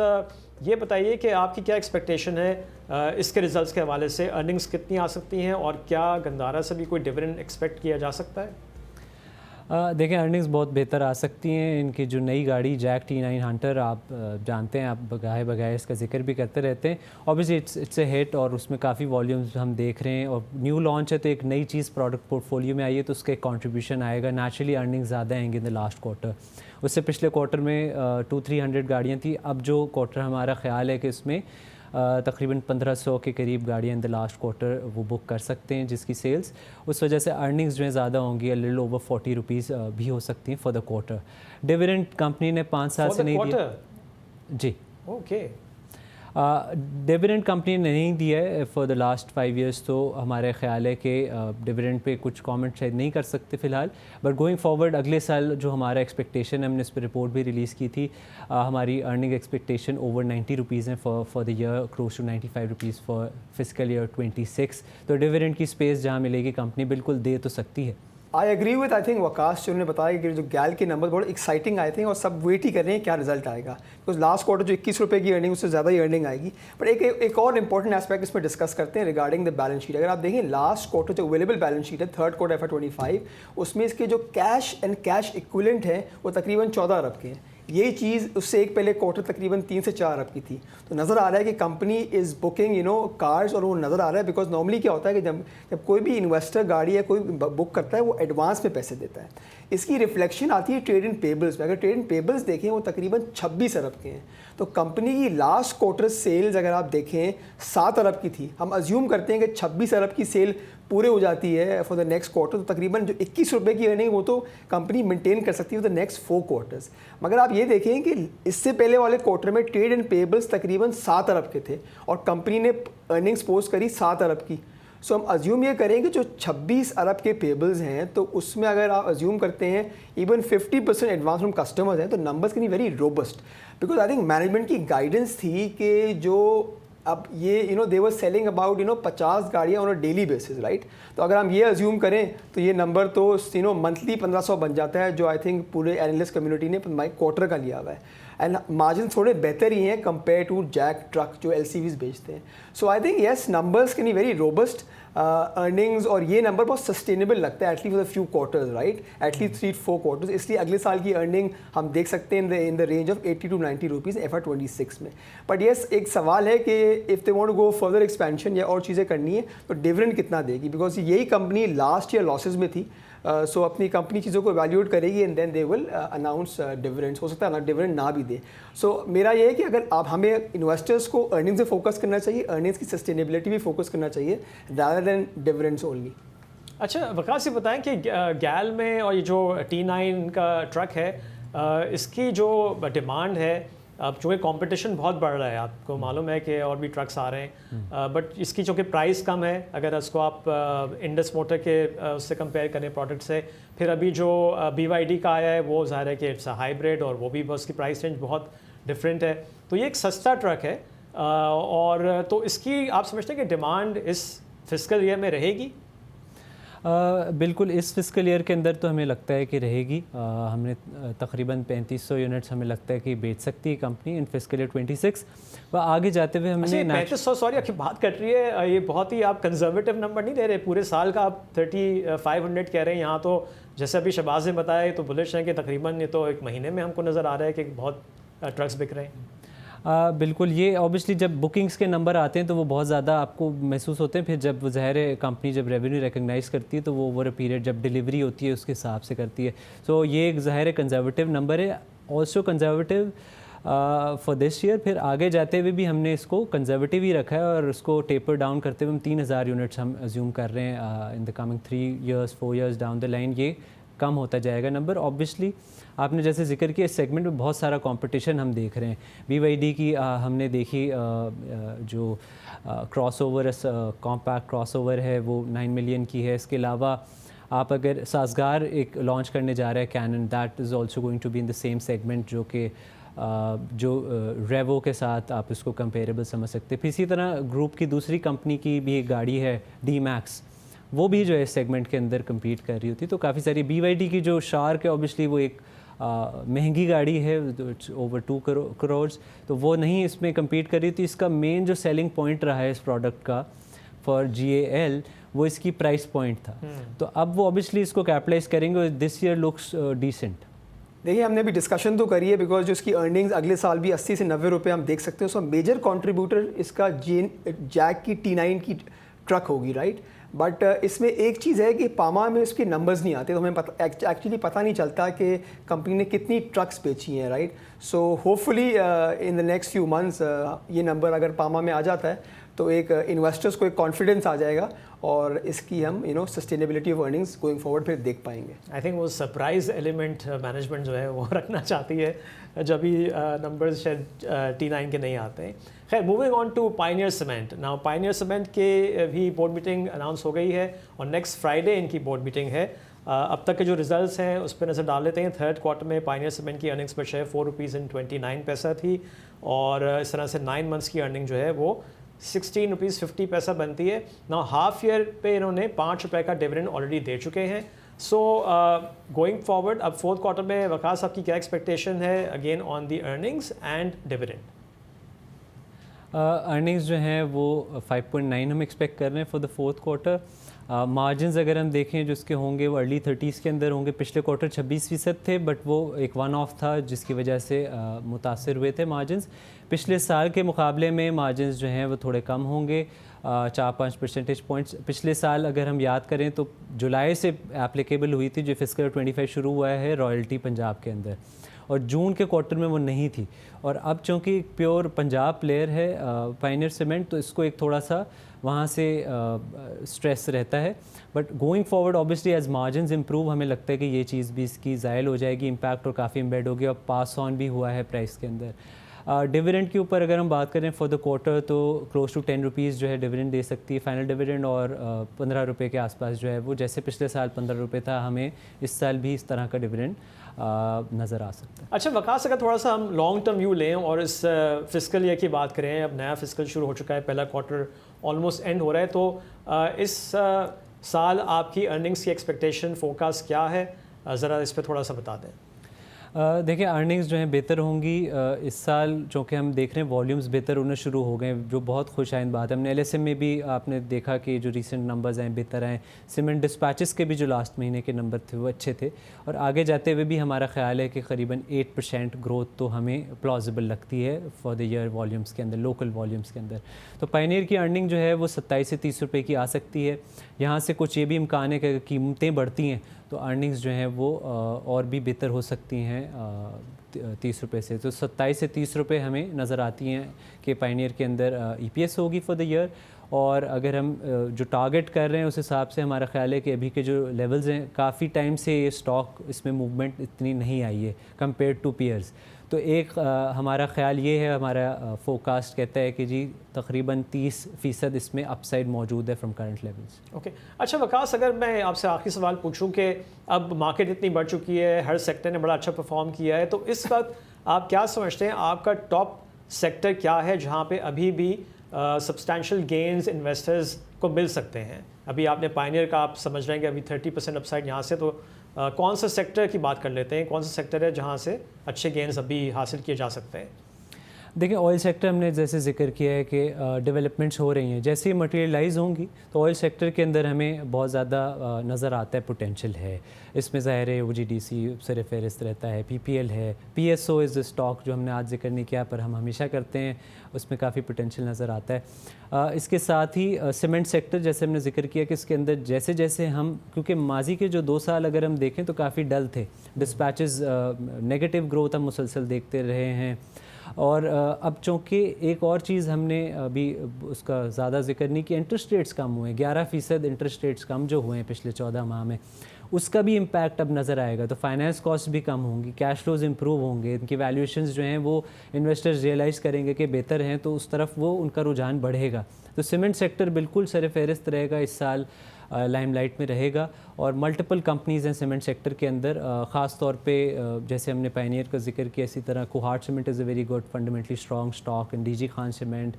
ये बताइए कि आपकी क्या एक्सपेक्टेशन है इसके रिजल्ट्स के हवाले से, अर्निंग्स कितनी आ सकती हैं और क्या गंदारा से भी कोई डिविडेंड एक्सपेक्ट किया जा सकता है? देखें, अर्निंग्स बहुत बेहतर आ सकती हैं। इनकी जो नई गाड़ी जैक T9 हंटर, आप जानते हैं, आप बगाए इसका जिक्र भी करते रहते हैं। ऑब्वियसली इट्स ए हिट और उसमें काफ़ी वॉल्यूम्स हम देख रहे हैं और न्यू लॉन्च है तो एक नई चीज़ प्रोडक्ट पोर्टफोलियो में आई है तो उसका एक कॉन्ट्रीब्यूशन आएगा। नेचुरली अर्निंग्स ज़्यादा आएंगे इन द लास्ट क्वार्टर। उससे पिछले क्वार्टर में 200-300 गाड़ियाँ थी, अब जो क्वार्टर हमारा ख्याल है कि इसमें तकरीबन 1500 के करीब गाड़ियाँ इन द लास्ट क्वार्टर वो बुक कर सकते हैं जिसकी सेल्स, उस वजह से अर्निंग्स जो है ज़्यादा होंगी, लिटिल ओवर 40 रुपीज़ भी हो सकती हैं for the quarter. Dividend company ने 5 साल से नहीं दिया। जी ओके, डिविडेंड कंपनी ने नहीं दिया है फॉर द लास्ट 5 ईयर्स, तो हमारे ख्याल है कि डिविडेंड पे कुछ कमेंट शायद नहीं कर सकते फ़िलहाल, बट गोइंग फॉरवर्ड अगले साल जो हमारा एक्सपेक्टेशन है, हमने इस पर रिपोर्ट भी रिलीज़ की थी, हमारी अर्निंग एक्सपेक्टेशन ओवर 90 रुपीज़ हैं for the year, close to 95 rupees for physical year 26। तो डिविडेंड की स्पेस जहाँ मिलेगी कंपनी बिल्कुल दे तो सकती है। I agree with, I think Waqas जो उन्होंने बताया कि जो गैल के नंबर बहुत एक्साइटिंग आए थे और सब वेट ही कर रहे हैं क्या रिजल्ट आएगा, बिकॉज लास्ट क्वार्टर जो 21 रुपये की अर्निंग उससे ज़्यादा ही अर्निंग आएगी। बट एक और इंपॉर्टेंट एस्पेक्ट इसमें डिस्कस करते हैं रिगार्डिंग द बैलेंस शीट। अगर आप देखें लास्ट क्वार्टर जो अवेलेबल बैलेंस शीट है थर्ड क्वार्टर FY25, उसमें इसके जो कैश एंड कैश इक्विवेलेंट है वो तकरीबन 14 अरब के हैं। यही चीज़ उससे एक पहले क्वार्टर तकरीबन 3 से 4 अरब की थी। तो नज़र आ रहा है कि कंपनी इज़ बुकिंग कार्स, और वो नज़र आ रहा है बिकॉज नॉर्मली क्या होता है कि जब कोई भी इन्वेस्टर गाड़ी या कोई बुक करता है वो एडवांस में पैसे देता है। इसकी रिफ्लेक्शन आती है ट्रेड एंड पेबल्स में। अगर ट्रेड एंड पेबल्स देखें वो तकरीबन 26 अरब के हैं। तो कंपनी की लास्ट क्वार्टर सेल्स अगर आप देखें 7 अरब की थी। हम अज्यूम करते हैं कि 26 अरब की सेल पूरे हो जाती है फॉर द नेक्स्ट क्वार्टर, तो तकरीबन जो 21 रुपये की अर्निंग वो तो कंपनी मेंटेन कर सकती है फॉर द नेक्स्ट 4 क्वार्टर्स। मगर आप ये देखें कि इससे पहले वाले क्वार्टर में ट्रेड एंड पेबल्स तकरीबन 7 अरब के थे और कंपनी ने अर्निंग्स पोस्ट करी 7 अरब की। सो हम अज्यूम ये करें कि जो 26 अरब के पेबल्स हैं तो उसमें अगर आप अज्यूम करते हैं इवन 50% एडवांस फ्रॉम कस्टमर्स हैं तो numbers can be very robust, because I think management की गाइडेंस थी कि जो अब ये दे वर सेलिंग अबाउट 50 गाड़ियाँ on a daily basis, right? तो अगर हम ये अज्यूम करें तो ये नंबर तो मंथली 1500 बन जाता है, जो आई थिंक पूरे एनालिस्ट कम्युनिटी ने क्वार्टर का लिया हुआ है। एंड मार्जिन थोड़े बेहतर ही हैं कंपेयर टू जैक ट्रक जो LCVs बेचते हैं। So I think yes, numbers can be very robust earnings, और ये नंबर बहुत सस्टेनेबल लगता है at least for the few quarters, right? At least 3-4 quarters. इसलिए अगले साल की अर्निंग हम देख सकते हैं in the range of 80 to 90 rupees FY26 में। बट येस, एक सवाल है कि if they want to go further expansion या और चीज़ें करनी है तो डिविडेंड कितना देगी, बिकॉज यही कंपनी लास्ट ईयर लॉसेज में थी। सो अपनी कंपनी चीज़ों को वैल्यूएट करेगी and then they will announce dividends. हो सकता है ना डिविडेंड ना भी दे। सो मेरा ये है कि अगर आप हमें इन्वेस्टर्स को अर्निंग्स से फोकस करना चाहिए, अर्निंग्स की सस्टेनेबिलिटी भी फोकस करना चाहिए रादर देन डिविडेंड्स ओनली। अच्छा वकास, ये बताएं कि गैल में और ये जो T9 का ट्रक है, इसकी जो डिमांड है, अब चूँकि कंपटीशन बहुत बढ़ रहा है, आपको मालूम है कि और भी ट्रक्स आ रहे हैं, बट इसकी चूँकि प्राइस कम है, अगर इसको आप इंडस मोटर के उससे कंपेयर करें प्रोडक्ट से, फिर अभी जो BYD का आया है वो ज़ाहिर है कि इट्स अ हाइब्रिड, और वो भी उसकी प्राइस रेंज बहुत डिफरेंट है। तो ये एक सस्ता ट्रक है, और तो इसकी आप समझते हैं कि डिमांड इस फिस्कल ईयर में रहेगी? बिल्कुल, इस फिस्कल ईयर के अंदर तो हमें लगता है कि रहेगी। हमने तकरीबन 3500 यूनिट्स हमें लगता है कि बेच सकती है कंपनी इन फिस्कल ईयर 26। व आगे जाते हुए हमने 3500, सॉरी आपकी बात कट रही है, ये बहुत ही आप कंजर्वेटिव नंबर नहीं दे रहे, पूरे साल का आप 3500 कह रहे हैं। यहाँ तो जैसे अभी शहबाज ने बताया तो बुलिश है कि तकरीबन ये तो एक महीने में हमको नज़र आ रहा है कि बहुत ट्रक्स बिक रहे हैं। बिल्कुल, ये ऑब्वियसली जब बुकिंग्स के नंबर आते हैं तो वो बहुत ज़्यादा आपको महसूस होते हैं। फिर जब ज़ाहिर है कंपनी जब रेवेन्यू रिकग्नाइज़ करती है तो वो ओवर अ पीरियड जब डिलीवरी होती है उसके हिसाब से करती है। सो ये एक ज़ाहिर है कंजर्वेटिव नंबर है, also conservative for this year. फिर आगे जाते हुए भी हमने इसको कंजर्वेटिव ही रखा है, और उसको टेपर डाउन करते हुए हम 3000 यूनिट्स हम अज्यूम कर रहे हैं in the coming 3 years 4 years down the line. ये कम होता जाएगा नंबर। ऑब्वियसली आपने जैसे जिक्र किया, इस सेगमेंट में बहुत सारा कंपटीशन हम देख रहे हैं। BYD की हमने देखी जो क्रॉसओवर कॉम्पैक्ट क्रॉसओवर है वो 9 मिलियन की है। इसके अलावा आप अगर साजगार एक लॉन्च करने जा रहे हैं कैनन, that is also going to be in the same segment, जो कि जो रेवो के साथ आप इसको कंपेरेबल समझ सकते हैं। फिर इसी तरह ग्रुप की दूसरी कंपनी की भी एक गाड़ी है D-Max, वो भी जो है सेगमेंट के अंदर compete कर रही होती। तो काफ़ी सारी BYD की जो शार्क है, ऑब्वियसली वो एक महंगी गाड़ी है, ओवर 2 करोड़, तो वो नहीं इसमें compete कर रही थी। इसका मेन जो सेलिंग पॉइंट रहा है इस प्रोडक्ट का फॉर GAL, वो इसकी प्राइस पॉइंट था। तो अब वो ऑब्वियसली इसको कैपिटलाइज करेंगे। This year looks decent. देखिए, हमने अभी डिस्कशन तो करी है, बिकॉज जो इसकी अर्निंग्स अगले साल भी 80 से 90 रुपये हम देख सकते हैं। सो मेजर कंट्रीब्यूटर इसका जैक की T9 की ट्रक होगी, राइट? बट इसमें एक चीज़ है कि पामा में इसके नंबर्स नहीं आते, तो हमें एक्चुअली पता नहीं चलता कि कंपनी ने कितनी ट्रक्स बेची हैं, right? So hopefully in the next few months ये नंबर अगर पामा में आ जाता है तो एक इन्वेस्टर्स को एक कॉन्फिडेंस आ जाएगा, और इसकी हम sustainability of earnings going forward फिर देख पाएंगे। आई थिंक वो सरप्राइज एलिमेंट मैनेजमेंट जो है वो रखना चाहती है जब भी नंबर्स शायद T9 के नहीं आते हैं। खैर, moving on to pioneer cement. Now pioneer cement के भी बोर्ड मीटिंग अनाउंस हो गई है, और नेक्स्ट फ्राइडे इनकी बोर्ड मीटिंग है। अब तक के जो रिजल्ट्स हैं उस पर नज़र डाल लेते हैं। थर्ड क्वार्टर में पायनियर सीमेंट की अर्निंग्स पर शेयर 4.29 रुपीज़ थी, और इस तरह से 9 मंथ्स की अर्निंग जो है वो 16.50 रुपीज़ बनती है। ना हाफ ईयर पे इन्होंने 5 रुपये का डिविडेंड ऑलरेडी दे चुके हैं। सो गोइंग फॉरवर्ड, अब फोर्थ क्वार्टर में वकास आपकी क्या एक्सपेक्टेशन है again on the earnings and dividend? Earnings जो हैं वो 5.9 हम एक्सपेक्ट कर रहे हैं for the fourth quarter. Margins अगर हम देखें जो इसके होंगे वो अर्ली 30s के अंदर होंगे। पिछले क्वार्टर 26% थे, बट वो एक वन ऑफ था जिसकी वजह से मुतासिर हुए थे मार्जिन्स। पिछले साल के मुकाबले में मार्जिन्स जो हैं वो थोड़े कम होंगे, 4-5 परसेंटेज पॉइंट्स। पिछले साल अगर हम याद करें तो जुलाई से एप्लीकेबल हुई थी, जो फिस्कल 25 शुरू हुआ है रॉयल्टी पंजाब के अंदर, और जून के क्वार्टर में वो नहीं थी। और अब चूँकि प्योर पंजाब प्लेयर है पायनियर सीमेंट, तो इसको एक थोड़ा सा वहाँ से स्ट्रेस रहता है। But going forward obviously as margins improve, हमें लगता है कि ये चीज़ भी इसकी ज़ायल हो जाएगी, इम्पैक्ट और काफ़ी एम्बेड हो गया, और पास ऑन भी हुआ है प्राइस के अंदर। डिविडेंड के ऊपर अगर हम बात करें फॉर द क्वार्टर तो क्लोज टू 10 रुपीज़ जो है डिविडेंड दे सकती है फाइनल डिविडेंड, और 15 रुपये के आसपास जो है वो, जैसे पिछले साल 15 रुपये था, हमें इस साल भी इस तरह का डिविडेंड नज़र आ सकता है। अच्छा वकास, अगर थोड़ा सा हम लॉन्ग टर्म व्यू लें और इस फिस्कल ईयर की बात करें, अब नया फिस्कल शुरू हो चुका है, पहला क्वार्टर ऑलमोस्ट एंड हो रहा है, तो इस साल आपकी अर्निंग्स की एक्सपेक्टेशन फोरकास्ट क्या है, ज़रा इस पर थोड़ा सा बता दें। देखिए अर्निंग्स जो हैं बेहतर होंगी इस साल, चूँकि हम देख रहे हैं वॉल्यूम्स बेहतर होने शुरू हो गए, जो बहुत खुशाइंद बात है। हमने एलएसएम में भी आपने देखा कि जो रीसेंट नंबर्स हैं बेहतर हैं, सीमेंट डिस्पैचेस के भी जो लास्ट महीने के नंबर थे वो अच्छे थे, और आगे जाते हुए भी हमारा ख्याल है कि करीबन 8% ग्रोथ तो हमें प्लॉजिबल लगती है फॉर द ईयर वॉल्यूम्स के अंदर, लोकल वॉल्यूम्स के अंदर। तो पायनियर की अर्निंग जो है वो 27 से 30 रुपये की आ सकती है। यहाँ से कुछ ये भी इम्कान है कि अगर कीमतें बढ़ती हैं तो अर्निंग्स जो हैं वो और भी बेहतर हो सकती हैं 30 रुपये से। तो 27 से 30 रुपये हमें नज़र आती हैं कि पायनियर के अंदर EPS होगी फॉर द ईयर। और अगर हम जो टारगेट कर रहे हैं उस हिसाब से हमारा ख्याल है कि अभी के जो लेवल्स हैं, काफ़ी टाइम से ये स्टॉक इसमें मूवमेंट इतनी नहीं आई है कंपेयर टू पीयर्स। तो एक हमारा ख्याल ये है, हमारा फोरकास्ट कहता है कि जी तकरीबन 30% इसमें अपसाइड मौजूद है फ्रॉम करंट लेवल्स। ओके अच्छा वकास, अगर मैं आपसे आखिरी सवाल पूछूं कि अब मार्केट इतनी बढ़ चुकी है, हर सेक्टर ने बड़ा अच्छा परफॉर्म किया है, तो इस वक्त आप क्या समझते हैं आपका टॉप सेक्टर क्या है जहां पे अभी भी सब्सटैंशियल गेन्स इन्वेस्टर्स को मिल सकते हैं? अभी आपने पायनियर का आप समझ रहे हैं कि अभी 30% अपसाइड यहाँ से, तो कौन सा सेक्टर की बात कर लेते हैं, कौन सा सेक्टर है जहाँ से अच्छे गेन्स अभी हासिल किए जा सकते हैं? देखिए ऑयल सेक्टर हमने जैसे जिक्र किया है कि डेवलपमेंट्स हो रही हैं, जैसे ही मटेरियलाइज होंगी तो ऑयल सेक्टर के अंदर हमें बहुत ज़्यादा नज़र आता है, पोटेंशियल है इसमें। ज़ाहिर है OGDC सर फहरिस्त रहता है, PPL है, PSO इज़ द स्टॉक जो हमने आज जिक्र नहीं किया पर हम हमेशा करते हैं, उसमें काफ़ी पोटेंशियल नज़र आता है। इसके साथ ही सीमेंट सेक्टर जैसे हमने जिक्र किया कि इसके अंदर जैसे जैसे हम, क्योंकि माजी के जो 2 साल अगर हम देखें तो काफ़ी डल थे, डिस्पैचेस नेगेटिव ग्रोथ हम मुसलसल देखते रहे हैं। और अब चूँकि एक और चीज़ हमने अभी उसका ज़्यादा जिक्र नहीं किया, इंटरेस्ट रेट्स कम हुए, 11% इंटरेस्ट रेट्स कम जो हुए हैं पिछले 14 माह में, उसका भी इम्पैक्ट अब नज़र आएगा। तो फाइनेंस कॉस्ट भी कम होंगी, कैश फ्लोज इंप्रूव होंगे, इनकी वैल्यूएशंस जो हैं वो इन्वेस्टर्स रियलाइज़ करेंगे कि बेहतर हैं, तो उस तरफ वो उनका रुझान बढ़ेगा। तो सीमेंट सेक्टर बिल्कुल सर फहरिस्त रहेगा इस साल, लाइमलाइट में रहेगा। और मल्टीपल कंपनीज़ हैं सीमेंट सेक्टर के अंदर, ख़ास तौर पे जैसे हमने पायनियर का जिक्र किया, इसी तरह Kohat cement is a very good fundamentally strong stock, and DG Khan cement,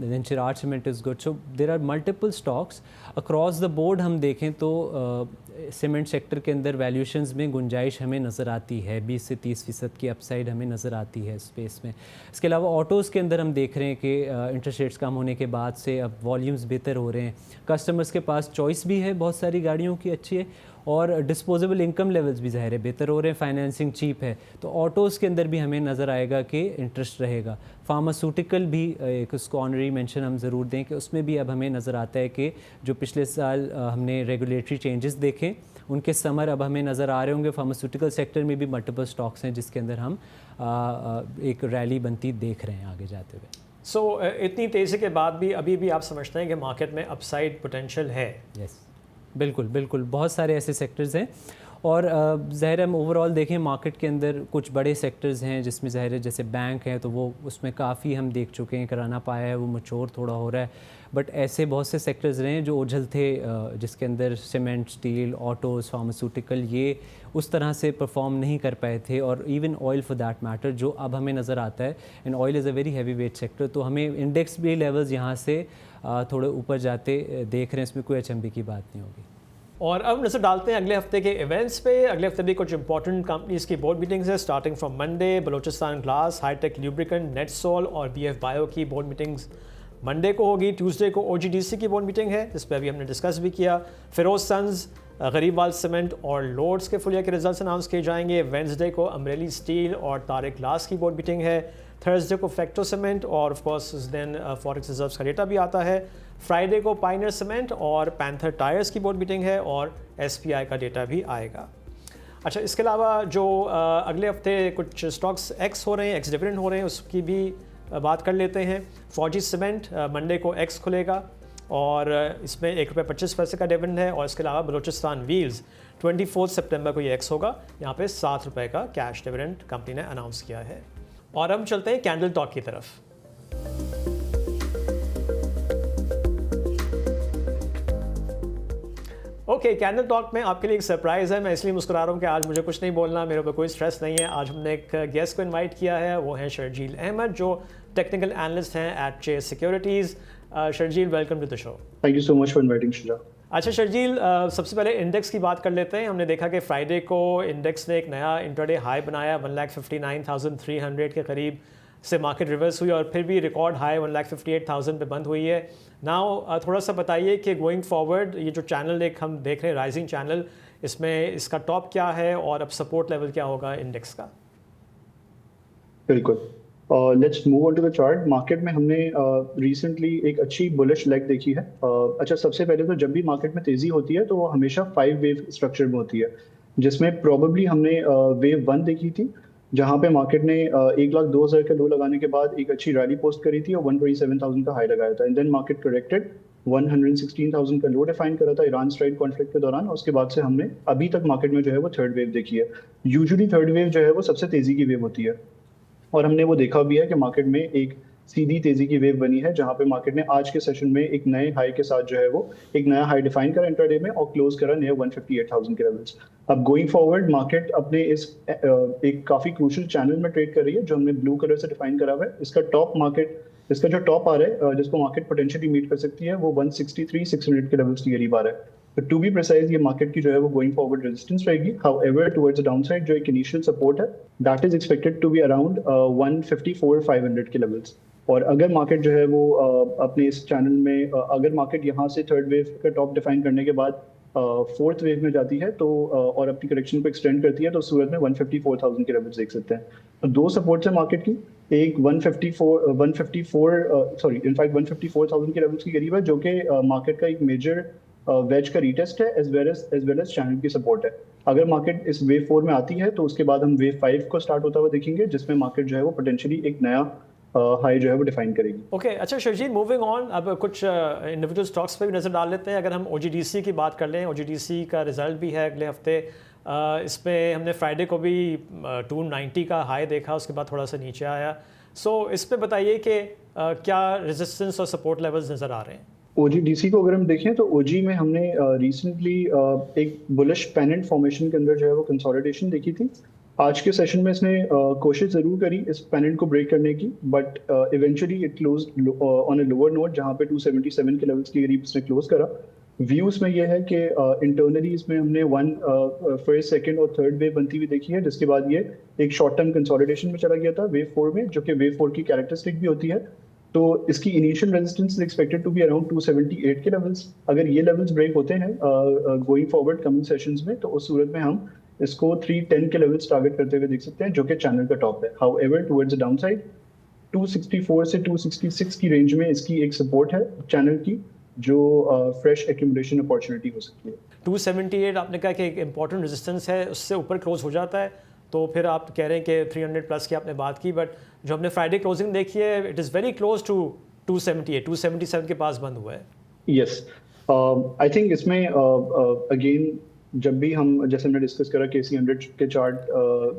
then Cherat cement is good. So there are multiple stocks across the board. हम देखें तो सीमेंट सेक्टर के अंदर वैल्यूएशंस में गुंजाइश हमें नज़र आती है, 20 से 30% की अपसाइड हमें नज़र आती है स्पेस में। इसके अलावा ऑटोज़ के अंदर हम देख रहे हैं कि इंटरेस्ट रेट्स कम होने के बाद से अब वॉल्यूम्स बेहतर हो रहे हैं, कस्टमर्स के पास चॉइस भी है बहुत सारी गाड़ियों की अच्छी है, और डिस्पोजेबल इनकम लेवल्स भी ज़ाहिर है बेहतर हो रहे हैं, फाइनेंसिंग चीप है। तो ऑटोज़ के अंदर भी हमें नज़र आएगा कि इंटरेस्ट रहेगा। फार्मास्यूटिकल भी एक उसको ऑनरी मेंशन हम ज़रूर दें कि उसमें भी अब हमें नज़र आता है कि जो पिछले साल हमने रेगुलेटरी चेंजेस देखे उनके समर अब हमें नज़र आ रहे होंगे। फार्मास्यूटिकल सेक्टर में भी मल्टीपल स्टॉक्स हैं जिसके अंदर हम एक रैली बनती देख रहे हैं आगे जाते हुए। सो इतनी तेज़ी के बाद भी अभी भी आप समझते हैं कि मार्केट में अपसाइड पोटेंशियल है? यस बिल्कुल बिल्कुल, बहुत सारे ऐसे सेक्टर्स हैं। और ज़ाहिर हम ओवरऑल देखें मार्केट के अंदर कुछ बड़े सेक्टर्स हैं जिसमें ज़ाहिर है जैसे बैंक है, तो वो उसमें काफ़ी हम देख चुके हैं, कराना पाया है, वो मैच्योर थोड़ा हो रहा है। बट ऐसे बहुत से सेक्टर्स रहे हैं जो ओझल थे, जिसके अंदर सीमेंट, स्टील, ऑटोज़, फार्मास्यूटिकल ये उस तरह से परफॉर्म नहीं कर पाए थे, और even oil for that matter जो अब हमें नज़र आता है। And oil is a very heavy weight sector, तो हमें इंडेक्स भी लेवल्स यहाँ से थोड़े ऊपर जाते देख रहे हैं, इसमें कोई अचंभे की बात नहीं होगी। और अब नजर डालते हैं अगले हफ्ते के इवेंट्स पे। अगले हफ्ते भी कुछ इंपॉर्टेंट कंपनीज की बोर्ड मीटिंग्स है, starting from Monday. Balochistan glass, hi tech lubricant, netsol और BF बायो की बोर्ड मीटिंग्स मंडे को होगी। ट्यूसडे को OGDC की बोर्ड मीटिंग है, जिस पर अभी हमने डिस्कस भी किया। फिरोज सन्स, गरीबाल सीमेंट और लोड्स के फुल ईयर के रिजल्ट्स अनाउंस किए जाएंगे। वेंसडे को अमरेली स्टील और तारिक ग्लास की बोर्ड मीटिंग है। थर्सडे को फैक्टो सीमेंट और of course then forex reserves का डेटा भी आता है। फ्राइडे को पायनियर सीमेंट और पैंथर टायर्स की बोर्ड मीटिंग है और SPI का डेटा भी आएगा। अच्छा, इसके अलावा जो अगले हफ्ते कुछ स्टॉक्स एक्स हो रहे हैं, एक्स डिविडेंड हो रहे हैं, उसकी भी बात कर लेते हैं। फौजी सीमेंट मंडे को एक्स खुलेगा और इसमें ₹1.25 का डिविडेंड है। और इसके अलावा बलोचिस्तान व्हील्स 24 सितंबर को ये एक्स होगा, यहाँ पे ₹7 का कैश डिविडेंड कंपनी ने अनाउंस किया है। और हम चलते हैं कैंडल टॉक की तरफ। ओके, कैंडल टॉक में आपके लिए एक सरप्राइज़ है। मैं इसलिए मुस्कुरा रहा हूँ कि आज मुझे कुछ नहीं बोलना, मेरे ऊपर कोई स्ट्रेस नहीं है। आज हमने एक गेस्ट को इनवाइट किया है, वो है शर्जील अहमद, जो टेक्निकल एनालिस्ट हैं at chase securities. Sharjeel, welcome to the show. Thank you so much for inviting Shuja. अच्छा शर्जील, सबसे पहले इंडेक्स की बात कर लेते हैं। हमने देखा कि फ्राइडे को इंडेक्स ने एक नया इंट्राडे हाई बनाया, 1,59,300 के करीब से मार्केट रिवर्स हुई और फिर भी रिकॉर्ड हाई 1,58,000 पे बंद हुई है। नाउ थोड़ा सा बताइए कि गोइंग फॉरवर्ड ये जो चैनल एक हम देख रहे हैं राइजिंग चैनल, इसमें इसका टॉप क्या है और अब सपोर्ट लेवल क्या होगा इंडेक्स का? बिल्कुल, let's move on to the chart. Market में हमने रिसेंटली एक अच्छी बुलिश लेग देखी है। अच्छा, सबसे पहले तो जब भी मार्केट में तेजी होती है तो वो हमेशा 5 वेव स्ट्रक्चर में होती है, जिसमें प्रोबेबली हमने वेव 1 देखी थी, जहां पे मार्केट ने 1,02,000 का लो लगाने के बाद एक अच्छी रैली पोस्ट करी थी और 127,000 का हाई लगाया था। एंड देन मार्केट करेक्टेड, 116,000 का लो डिफाइन करा था ईरान इजराइल कॉन्फ्लिक्ट के दौरान। उसके बाद से हमने अभी तक मार्केट में जो है वो थर्ड वेव देखी है। यूजुअली थर्ड वेव जो है वो सबसे तेजी की वेव होती है और हमने वो देखा भी है कि मार्केट में एक सीधी तेजी की वेव बनी है, जहां पे मार्केट ने आज के सेशन में एक नए हाई के साथ जो है वो एक नया हाई डिफाइन करा इंट्राडे में और क्लोज करा नियर 158,000 के लेवल्स। अब गोइंग फॉरवर्ड मार्केट अपने इस एक काफी क्रूशियल चैनल में ट्रेड कर रही है, जो हमने ब्लू कलर से डिफाइन करा हुआ है। इसका जो टॉप आ रहा है जिसको मार्केट पोटेंशियली मीट कर सकती है, वो 163,600 के लेवल्स के करीब आ रहा है। तो टू बी प्रिसाइज, ये मार्केट की जो है वो गोइंग फॉरवर्ड रेजिस्टेंस रहेगी। हाउएवर टुवर्ड्स द डाउनसाइड जो एक इनिशियल सपोर्ट है, that is expected to be around 154,500 के लेवल्स। और अगर मार्केट जो है वो अपने इस चैनल में अगर मार्केट यहाँ से थर्ड वेव का टॉप डिफाइन करने के बाद फोर्थ वेव में जाती है तो और अपनी करेक्शन को एक्सटेंड करती है, तो सूरत में 154,000 के लेवल्स देख सकते हैं। तो दो सपोर्ट्स है मार्केट की, एक 154,000 के लेवल्स के करीब है, जो कि मार्केट का एक मेजर वेज का रीटेस्ट है एज वेल एज चैनल की सपोर्ट है। अगर मार्केट इस वेव 4 में आती है तो उसके बाद हम वेव 5 को स्टार्ट होता हुआ देखेंगे, जिसमें मार्केट जो है वो पोटेंशियली एक नया हाई जो है वो डिफाइन करेगी। ओके, अच्छा शर्जील, मूविंग ऑन, अब कुछ इंडिविजुअल स्टॉक्स पे भी नज़र डाल लेते हैं। अगर हम OGDC की बात कर लें, OGDC का रिजल्ट भी है अगले हफ्ते। इस पर हमने फ्राइडे को भी 290 का हाई देखा, उसके बाद थोड़ा सा नीचे आया। सो इस पे बताइए कि क्या रेजिस्टेंस और सपोर्ट लेवल्स नज़र आ रहे हैं? OGDC को अगर हम देखें तो OG में हमने रिसेंटली एक बुलिश पेनेंट फॉर्मेशन के अंदर जो है वो कंसोलिडेशन देखी थी। आज के सेशन में इसने कोशिश जरूर करी इस पेनेंट को ब्रेक करने की, but eventually it closed on a lower note, जहां पे 277 के लेवल्स के करीब इसने क्लोज करा। व्यूज में यह है कि इंटरनली इसमें हमने फर्स्ट, सेकंड और थर्ड वेव बनती हुई देखी है, जिसके बाद ये एक शॉर्ट टर्म कंसोलिडेशन में चला गया था वेव 4 में, जो कि वेव 4 की कैरेक्टरिस्टिक भी होती है। तो इसकी initial resistance is expected to be around 278 के लेवल्स। अगर ये लेवल्स ब्रेक होते हैं गोइंग फॉरवर्ड कमिंग सेशंस में, तो उस सूरत में हम इसको 310 के लेवल्स टारगेट करते हुए देख सकते हैं, जो कि चैनल का टॉप है। हाउएवर टुवर्ड्स द डाउनसाइड 264 से 266 की रेंज में इसकी एक सपोर्ट है चैनल की, जो फ्रेश एक्यूमुलेशन अपॉर्चुनिटी हो सकती है। 278 आपने कहा कि एक इंपॉर्टेंट रेजिस्टेंस है, उससे ऊपर क्लोज हो जाता है तो फिर आप कह रहे हैं कि 300 प्लस की आपने बात की, बट जो हमने फ्राइडे क्लोजिंग देखी है it is very close to 278, 277 के पास बंद हुआ है। यस, आई थिंक इसमें अगेन जब भी हम, जैसे हमने डिस्कस करा KC 100 के चार्ट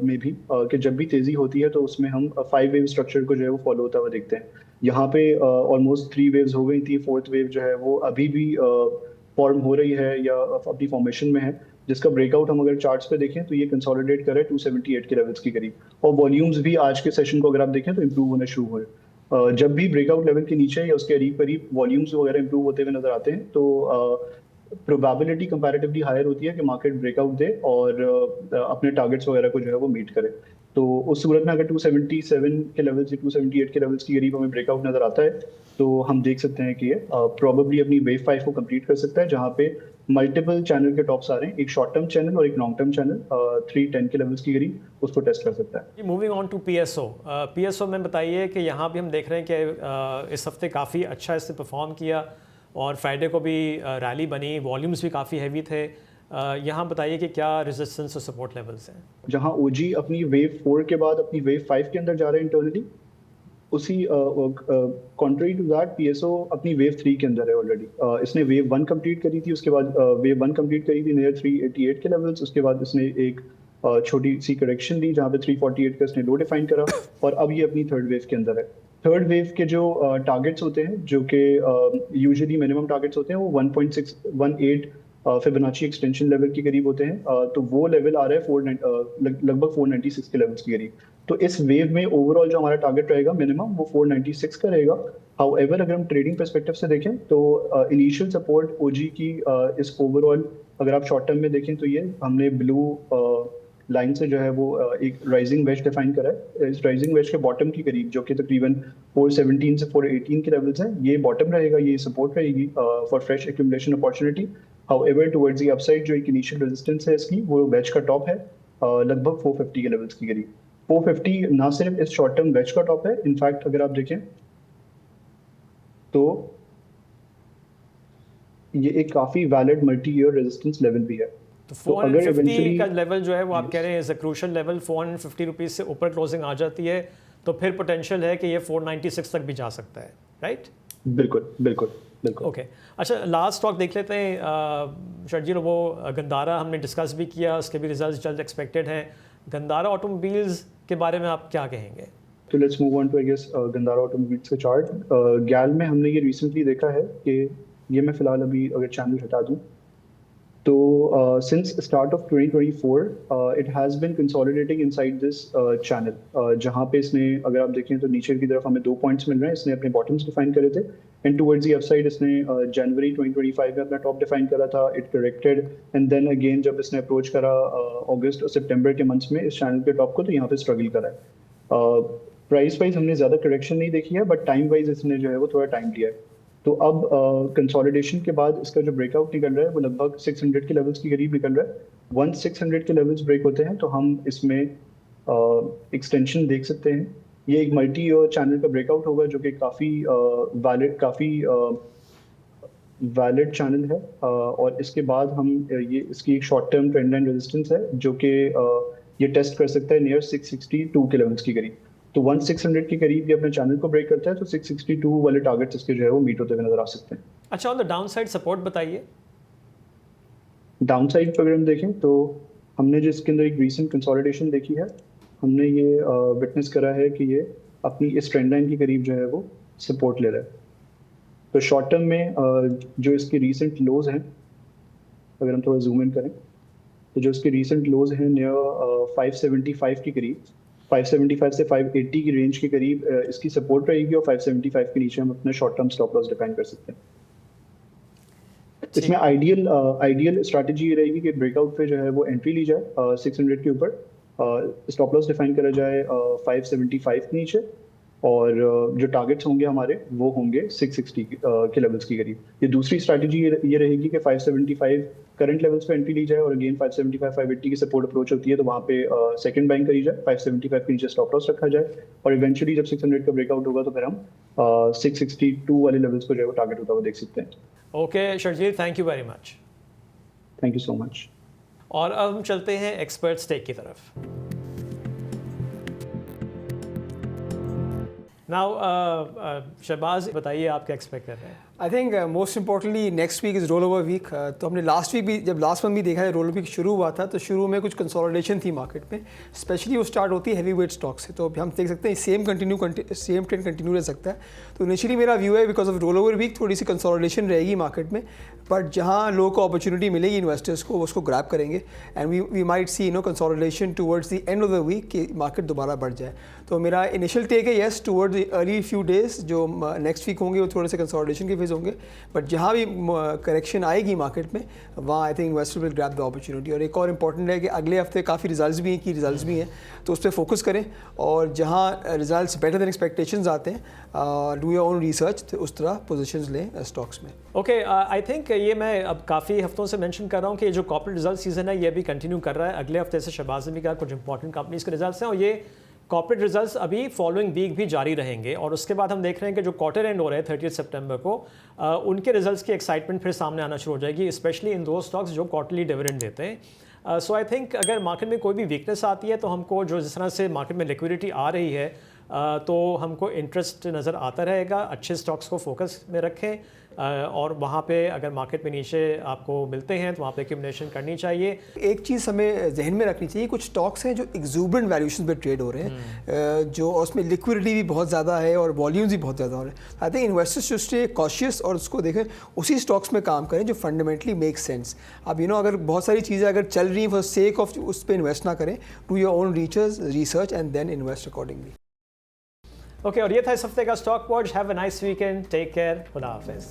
में भी कि जब भी तेजी होती है तो उसमें हम 5 वेव स्ट्रक्चर को जो है वो फॉलो होता हुआ देखते हैं। यहाँ पे ऑलमोस्ट 3 वेव्स हो गई थी, फोर्थ वेव जो है वो अभी भी फॉर्म हो रही है या अपनी फॉर्मेशन में है, जिसका ब्रेकआउट हम अगर चार्ट्स पे देखें तो ये कंसोलिडेट करे 278 के लेवल्स की करीब। और वॉल्यूम्स भी आज के सेशन को अगर आप देखें तो इंप्रूव होने शुरू हुए। जब भी ब्रेकआउट लेवल के नीचे या उसके करीब वॉल्यूम्स वगैरह इंप्रूव होते हुए नजर आते हैं, तो प्रोबेबिलिटी कंपैरेटिवली हायर होती है कि मार्केट ब्रेकआउट दे और अपने टारगेट्स वगैरह को जो है वो मीट करे। तो उस सूरत में अगर 277 के लेवल्स या 278 के लेवल्स के करीब हमें ब्रेकआउट नजर आता है, तो हम देख सकते हैं कि ये प्रोबेबली अपनी वेव 5 को कंप्लीट कर सकता है, जहां पे मल्टीपल चैनल के टॉप्स आ रहे हैं, एक शॉर्ट टर्म चैनल और एक लॉन्ग टर्म चैनल 310 के लेवल्स की करीब उसको टेस्ट कर सकता है। मूविंग ऑन टू PSO में बताइए कि यहाँ भी हम देख रहे हैं कि इस हफ्ते काफ़ी अच्छा इसने परफॉर्म किया और फ्राइडे को भी रैली बनी, वॉल्यूम्स भी काफ़ी हैवी थे। यहाँ बताइए कि क्या रेजिस्टेंस और सपोर्ट लेवल्स हैं? जहाँ OG अपनी वेव 4 के बाद अपनी वेव 5 के अंदर जा रहे हैं इंटरनली, उसी कॉन्ट्री टू दैट PSO अपनी वेव 3 के अंदर है ऑलरेडी। इसने वेव 1 कंप्लीट करी थी, उसके बाद वेव 1 कंप्लीट करी थी नियर 388 के लेवल्स, उसके बाद इसने एक छोटी सी करेक्शन ली जहाँ पे 348 का इसने लो डिफाइन करा और अब ये अपनी थर्ड वेव के अंदर है। थर्ड वेव के जो टारगेट्स होते हैं जो कि यूजुअली मिनिमम टारगेट्स होते हैं वो 1.618 फिबोनाची एक्सटेंशन लेवल के करीब होते हैं, तो वो लेवल आ रहा है लगभग 496 के लेवल्स के करीब। तो इस वेव में ओवरऑल जो हमारा टारगेट रहेगा मिनिमम वो 496 का रहेगा। हाउएवर अगर हम ट्रेडिंग पर्सपेक्टिव से देखें तो इनिशियल सपोर्ट ओजी की इस ओवरऑल अगर आप शॉर्ट टर्म में देखें तो ये हमने ब्लू लाइन से जो है वो एक राइजिंग वेज डिफाइन करा है। इस राइजिंग वेज के बॉटम के करीब जो कि तकरीबन 417 से 418 के लेवल्स हैं, ये बॉटम रहेगा, ये सपोर्ट रहेगी for fresh accumulation opportunity. However towards the upside जो एक इनिशियल रेजिस्टेंस है इसकी वो वेज का टॉप है लगभग 450 के लेवल्स के करीब। 450 ना सिर्फ इस शॉर्ट टर्म वेज का टॉप है, इनफैक्ट अगर आप देखें तो ये एक काफी valid multi year resistance level भी है। तो 450 का लेवल जो है वो आप कह रहे हैं is a crucial level. 450 rupees से ऊपर क्लोजिंग आ जाती है तो फिर पोटेंशियल है कि ये 496 तक भी जा सकता है, राइट? बिल्कुल बिल्कुल बिल्कुल। ओके अच्छा, लास्ट स्टॉक देख लेते हैं शर्जील। वो गंदारा हमने डिस्कस भी किया, उसके भी रिजल्ट्स जल्द एक्सपेक्टेड हैं। गंदारा ऑटोमोबाइल्स के बारे में आप क्या कहेंगे? तो let's move on to I guess Ghandhara automobiles का चार्ट। गैल में हमने ये रिसेंटली देखा है कि ये मैं फिलहाल अभी अगर चैनल हटा दूं तो since start of 2024 it has been consolidating inside this channel, जहाँ पे इसने अगर आप देखें तो नीचे की तरफ हमें 2 पॉइंट्स मिल रहे हैं। इसने अपने बॉटम्स डिफाइन करे थे एंड टुवर्ड्स द अपसाइड इसने जनवरी 2025 में अपना टॉप डिफाइन करा था, it corrected and then again जब इसने अप्रोच करा अगस्त और सितंबर के मंथ्स में इस चैनल के टॉप को, तो यहाँ पे स्ट्रगल करा है। प्राइस वाइज हमने ज़्यादा करेक्शन नहीं देखी है बट टाइम वाइज इसने जो है वो थोड़ा टाइम लिया है। तो अब कंसोलिडेशन के बाद इसका जो ब्रेकआउट निकल रहा है वो लगभग 600 के लेवल्स के करीब निकल रहा है। वंस 600 के लेवल्स ब्रेक होते हैं तो हम इसमें एक्सटेंशन देख सकते हैं। ये एक मल्टी ईयर चैनल का ब्रेकआउट होगा जो कि काफ़ी वैलिड चैनल है और इसके बाद हम ये इसकी एक short term trend line resistance है जो कि ये टेस्ट कर सकता है नियर 662 के लेवल्स के करीब। तो 1600 के करीब ये अपने चैनल को ब्रेक करता है तो 662 वाले टारगेट्स इसके जो है वो मीट होते हुए नजर आ सकते हैं। अच्छा, on the down side support बताइए। डाउन साइड पर अगर हम देखें तो हमने जो इसके अंदर एक रीसेंट कंसोलिडेशन देखी है, हमने ये विटनेस करा है कि ये अपनी इस ट्रेंड लाइन के करीब जो है वो सपोर्ट ले रहा है। तो शॉर्ट टर्म में जो इसके रीसेंट लोज हैं, अगर हम थोड़ा जूम इन करें तो जो इसके रीसेंट लोज हैं नियर 575 के करीब, 575 से 580 की रेंज के करीब इसकी सपोर्ट रहेगी और 575 के नीचे हम अपना short term stop loss define कर सकते हैं। इसमें आइडियल स्ट्रैटेजी ये रहेगी कि ब्रेकआउट पे जो है वो एंट्री ली जाए 600 के ऊपर, स्टॉप लॉस डिफाइन करा जाए 575 के नीचे और जो टारगेट्स होंगे हमारे वो होंगे 660 के लेवल्स की करीब। ये दूसरी स्ट्रैटेजी ये रहेगी कि 575 करंट लेवल्स पे एंट्री ली जाए और अगेन 575 580 की सपोर्ट अप्रोच होती है तो वहाँ पे सेकंड बाइंग करी जाए, 575 के नीचे स्टॉप लॉस रखा जाए और इवेंचुअली जब 600 का ब्रेकआउट होगा तो फिर हम 662 वाले लेवल्स को जो है वो टारगेट होता हुआ देख सकते हैं। Okay Sharjeel, thank you very much. Thank you so much. और अब हम चलते हैं एक्सपर्ट स्टेक की तरफ। नाउ शहबाज बताइए आप क्या एक्सपेक्ट कर रहे हैं? I think most importantly next week is roll over week. तो हमने लास्ट वीक भी जब लास्ट मंथ भी देखा है रोल ओवर वीक शुरू हुआ था तो शुरू में कुछ कंसोलिडेशन थी मार्केट में, स्पेशली वो स्टार्ट होती है हैवी वेट स्टॉक से। तो हम देख सकते हैं सेम ट्रेंड कंटिन्यू रह सकता है। तो इनिशियली मेरा व्यू है because of roll over week थोड़ी सी कंसोलिडेशन रहेगी मार्केट में, बट जहाँ लोगों को अपॉर्चुनिटी मिलेगी इन्वेस्टर्स को उसको ग्रैब करेंगे and we might see consolidation towards the end of the week कि मार्केट दोबारा बढ़ जाए। तो मेरा इनिशियल टेक है yes towards the early few days जो नेक्स्ट वीक होंगे वो थोड़े से कंसोलिडेशन के फेज होंगे, बट जहाँ भी करेक्शन आएगी मार्केट में वहाँ I think investor will grab the opportunity. और एक और इंपॉर्टेंट है कि अगले हफ्ते काफ़ी रिजल्ट्स भी हैं की रिजल्ट्स भी हैं तो उस पर फोकस करें और जहाँ रिजल्ट्स बेटर देन एक्सपेक्टेशंस आते हैं डू योर ओन रिसर्च, तो उस तरह पोजीशंस लें स्टॉक्स में। ओके, आई थिंक ये मैं अब काफ़ी हफ्तों से मेंशन कर रहा हूँ कि ये जो कॉर्पोरेट रिजल्ट सीजन है ये भी कंटिन्यू कर रहा है। अगले हफ्ते से शहबाज ने भी कहा कुछ इंपॉर्टेंट कंपनीज के रिजल्ट्स हैं और ये कॉर्पोरेट रिजल्ट्स अभी फॉलोइंग वीक भी जारी रहेंगे और उसके बाद हम देख रहे हैं कि जो क्वार्टर एंड हो रहे हैं 30 सितंबर को उनके रिजल्ट्स की एक्साइटमेंट फिर सामने आना शुरू हो जाएगी, स्पेशली इन दो स्टॉक्स जो क्वार्टरली डिविडेंड देते हैं। सो आई थिंक अगर मार्केट में कोई भी वीकनेस आती है तो हमको जो जिस तरह से मार्केट में लिक्विडिटी आ रही है तो हमको इंटरेस्ट नज़र आता रहेगा। अच्छे स्टॉक्स को फोकस में रखें, और वहाँ पे अगर मार्केट में नीचे आपको मिलते हैं तो वहाँ पे एक्यूमुलेशन करनी चाहिए। एक चीज़ हमें जहन में रखनी चाहिए, कुछ स्टॉक्स हैं जो एग्जूबरेंट वैल्यूएशन पे ट्रेड हो रहे हैं, जो उसमें लिक्विडिटी भी बहुत ज़्यादा है और वॉल्यूम्स भी बहुत ज़्यादा हो रहे हैं। I think investors should stay cautious और उसको देखें, उसी स्टॉक्स में काम करें जो फंडामेंटली मेक सेंस। अब अगर बहुत सारी चीज़ें अगर चल रही हैं फॉर सेक ऑफ, उस पर इन्वेस्ट ना करें, do your own research and then invest accordingly. Okay, और ये था इस हफ्ते का stock watch. Have a nice weekend, take care, खुदा हाफिज़।